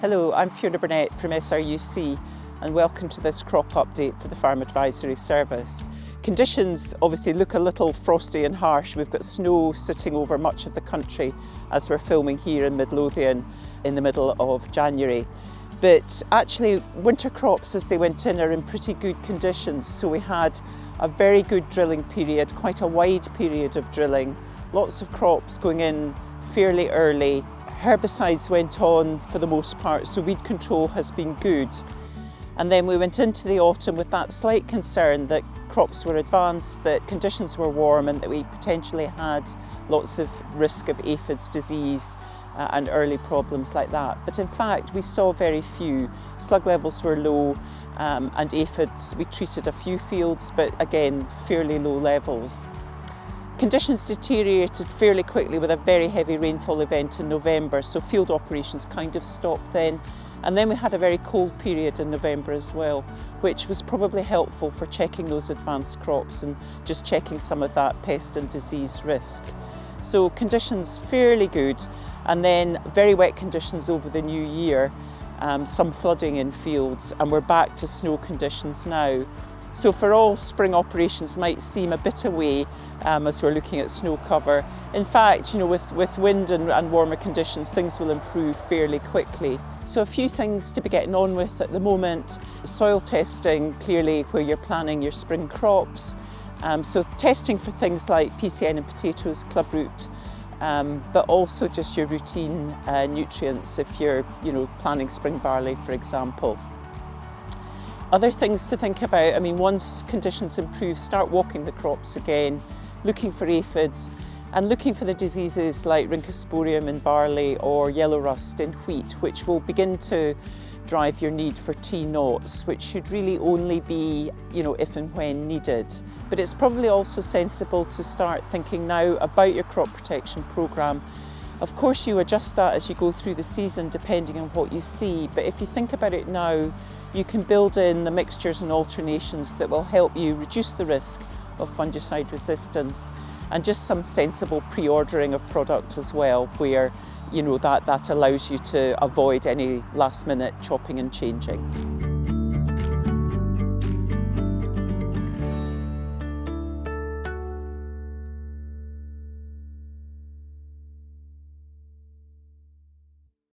Hello, I'm Fiona Burnett from SRUC and welcome to this crop update for the Farm Advisory Service. Conditions obviously look a little frosty and harsh. We've got snow sitting over much of the country as we're filming here in Midlothian in the middle of January. But actually winter crops as they went in are in pretty good conditions. So we had a very good drilling period, quite a wide period of drilling, lots of crops going in fairly early. Herbicides went on for the most part, so weed control has been good. And then we went into the autumn with that slight concern that crops were advanced, that conditions were warm and that we potentially had lots of risk of aphids disease and early problems like that. But in fact, we saw very few. Slug levels were low and aphids, we treated a few fields, but again, fairly low levels. Conditions deteriorated fairly quickly with a very heavy rainfall event in November, so field operations kind of stopped then. And then we had a very cold period in November as well, which was probably helpful for checking those advanced crops and just checking some of that pest and disease risk. So conditions fairly good, and then very wet conditions over the new year, some flooding in fields, and we're back to snow conditions now. So for all, spring operations might seem a bit away as we're looking at snow cover. In fact, with wind and warmer conditions, things will improve fairly quickly. So a few things to be getting on with at the moment. Soil testing, clearly where you're planning your spring crops. So testing for things like PCN in potatoes, clubroot, but also just your routine nutrients if you're planning spring barley, for example. Other things to think about, once conditions improve, start walking the crops again, looking for aphids and looking for the diseases like rhynchosporium in barley or yellow rust in wheat, which will begin to drive your need for T-knots, which should really only be, if and when needed. But it's probably also sensible to start thinking now about your crop protection programme. Of course, you adjust that as you go through the season depending on what you see, but if you think about it now, you can build in the mixtures and alternations that will help you reduce the risk of fungicide resistance, and just some sensible pre-ordering of product as well, where that allows you to avoid any last-minute chopping and changing.